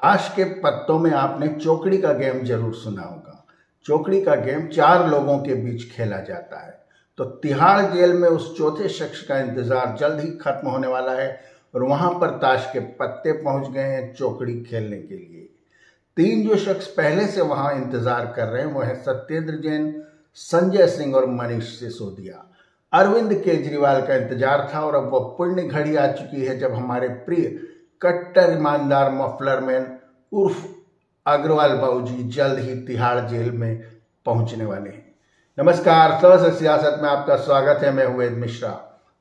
ताश के पत्तों में आपने चौकड़ी का गेम जरूर सुना होगा। चौकड़ी का गेम 4 लोगों के बीच खेला जाता है। तो तिहाड़ जेल में उस चौथे शख्स का इंतजार जल्द ही खत्म होने वाला है और वहां पर ताश के पत्ते पहुंच गए हैं चौकड़ी खेलने के लिए। 3 जो शख्स पहले से वहां इंतजार कर रहे हैं वो है सत्येंद्र जैन, संजय सिंह और मनीष सिसोदिया। अरविंद केजरीवाल का इंतजार था और अब वो पुण्य घड़ी आ चुकी है जब हमारे प्रिय कट्टर ईमानदार मफलर मैन उर्फ अग्रवाल बाबूजी जल्द ही तिहाड़ जेल में पहुंचने वाले हैं। नमस्कार, सर सियासत में आपका स्वागत है। मैं हूं वेद मिश्रा।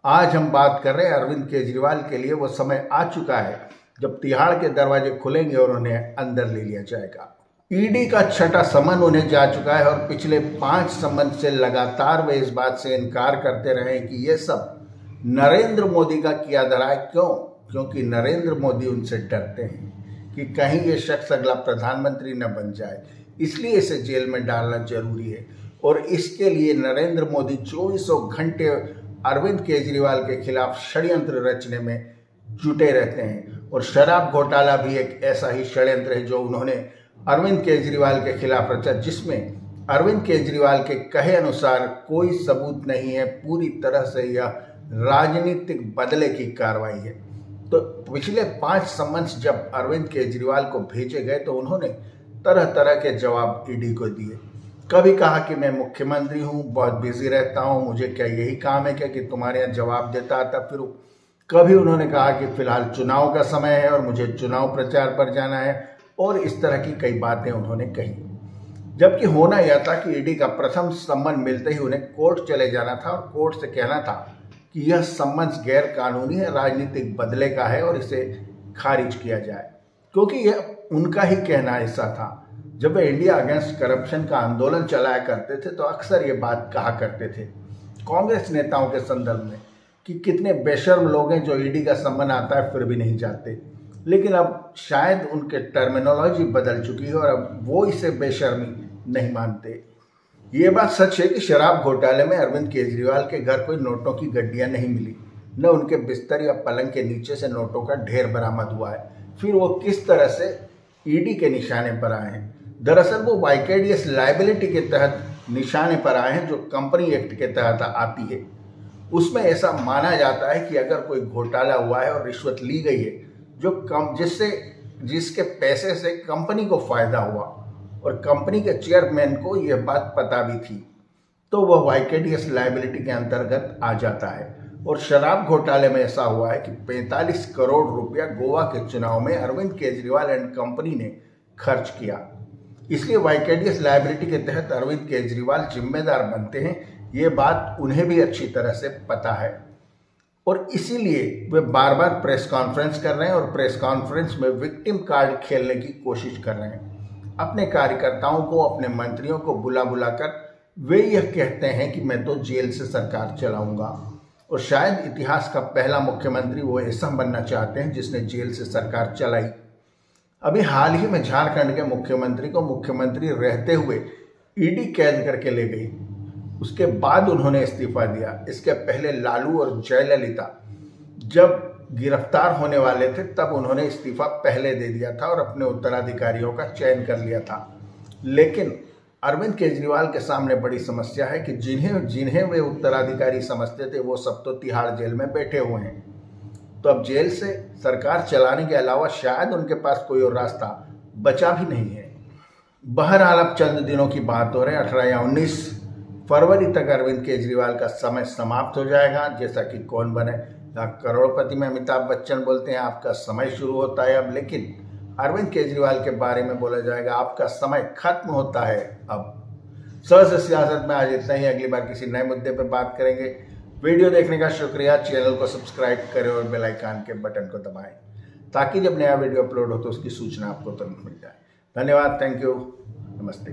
आज हम बात कर रहे हैं अरविंद केजरीवाल के लिए वो समय आ चुका है जब तिहाड़ के दरवाजे खुलेंगे और उन्हें अंदर ले लिया जाएगा। ईडी का छठा समन उन्हें जा चुका है और पिछले 5 समन से लगातार वे इस बात से इनकार करते रहे कि ये सब नरेंद्र मोदी का किया धरा है। क्योंकि नरेंद्र मोदी उनसे डरते हैं कि कहीं ये शख्स अगला प्रधानमंत्री न बन जाए, इसलिए इसे जेल में डालना जरूरी है। और इसके लिए नरेंद्र मोदी 24 घंटे अरविंद केजरीवाल के खिलाफ षड्यंत्र रचने में जुटे रहते हैं। और शराब घोटाला भी एक ऐसा ही षड्यंत्र है जो उन्होंने अरविंद केजरीवाल के खिलाफ रचा, जिसमें अरविंद केजरीवाल के कहे अनुसार कोई सबूत नहीं है। पूरी तरह से यह राजनीतिक बदले की कार्रवाई है। तो पिछले 5 समन्स जब अरविंद केजरीवाल को भेजे गए तो उन्होंने तरह तरह के जवाब ईडी को दिए। कभी कहा कि मैं मुख्यमंत्री हूं, बहुत बिजी रहता हूं, मुझे क्या यही काम है क्या कि तुम्हारे यहाँ जवाब देता आता फिर। कभी उन्होंने कहा कि फिलहाल चुनाव का समय है और मुझे चुनाव प्रचार पर जाना है, और इस तरह की कई बातें उन्होंने कही। जबकि होना यह था कि ईडी का प्रथम सम्मन मिलते ही उन्हें कोर्ट चले जाना था और कोर्ट से कहना था कि यह सम्मन गैर कानूनी है, राजनीतिक बदले का है और इसे खारिज किया जाए। क्योंकि यह उनका ही कहना ऐसा था। जब वे इंडिया अगेंस्ट करप्शन का आंदोलन चलाया करते थे तो अक्सर ये बात कहा करते थे कांग्रेस नेताओं के संदर्भ में कि कितने बेशर्म लोग हैं जो ईडी का सम्मन आता है फिर भी नहीं जाते। लेकिन अब शायद उनके टर्मिनोलॉजी बदल चुकी है और अब वो इसे बेशर्मी नहीं मानते। ये बात सच है कि शराब घोटाले में अरविंद केजरीवाल के घर कोई नोटों की गड्डियां नहीं मिली, न उनके बिस्तर या पलंग के नीचे से नोटों का ढेर बरामद हुआ है। फिर वो किस तरह से ईडी के निशाने पर आए हैं? दरअसल वो वाइकेडियस लायबिलिटी के तहत निशाने पर आए हैं जो कंपनी एक्ट के तहत आती है। उसमें ऐसा माना जाता है कि अगर कोई घोटाला हुआ है और रिश्वत ली गई है जिसके पैसे से कंपनी को फायदा हुआ और कंपनी के चेयरमैन को यह बात पता भी थी, तो वह वाइकेडियस लायबिलिटी के अंतर्गत आ जाता है। और शराब घोटाले में ऐसा हुआ है कि 45 करोड़ रुपया गोवा के चुनाव में अरविंद केजरीवाल एंड कंपनी ने खर्च किया। इसलिए वाइकेडियस लायबिलिटी के तहत अरविंद केजरीवाल जिम्मेदार बनते हैं। ये बात उन्हें भी अच्छी तरह से पता है और इसीलिए वे बार बार प्रेस कॉन्फ्रेंस कर रहे हैं और प्रेस कॉन्फ्रेंस में विक्टिम कार्ड खेलने की कोशिश कर रहे हैं। अपने कार्यकर्ताओं को, अपने मंत्रियों को बुला बुलाकर वे यह कहते हैं कि मैं तो जेल से सरकार चलाऊंगा। और शायद इतिहास का पहला मुख्यमंत्री वो ऐसा बनना चाहते हैं जिसने जेल से सरकार चलाई। अभी हाल ही में झारखंड के मुख्यमंत्री को मुख्यमंत्री रहते हुए ईडी कैद करके ले गई। उसके बाद उन्होंने इस्तीफा दिया। इसके पहले लालू और जयललिता जब गिरफ्तार होने वाले थे तब उन्होंने इस्तीफा पहले दे दिया था और अपने उत्तराधिकारियों का चयन कर लिया था। लेकिन अरविंद केजरीवाल के सामने बड़ी समस्या है कि जिन्हें वे उत्तराधिकारी समझते थे वो सब तो तिहाड़ जेल में बैठे हुए हैं। तो अब जेल से सरकार चलाने के अलावा शायद उनके पास कोई और रास्ता बचा भी नहीं है। बहरहाल अब चंद दिनों की बात हो रही है। 18 या 19 फरवरी तक अरविंद केजरीवाल का समय समाप्त हो जाएगा। जैसा कि कौन बने करोड़पति में अमिताभ बच्चन बोलते हैं आपका समय शुरू होता है अब, लेकिन अरविंद केजरीवाल के बारे में बोला जाएगा आपका समय खत्म होता है अब। सर सियासत में आज इतना ही। अगली बार किसी नए मुद्दे पर बात करेंगे। वीडियो देखने का शुक्रिया। चैनल को सब्सक्राइब करें और बेल आइकन के बटन को दबाएं ताकि जब नया वीडियो अपलोड हो तो उसकी सूचना आपको तुरंत मिल जाए। धन्यवाद, थैंक यू, नमस्ते।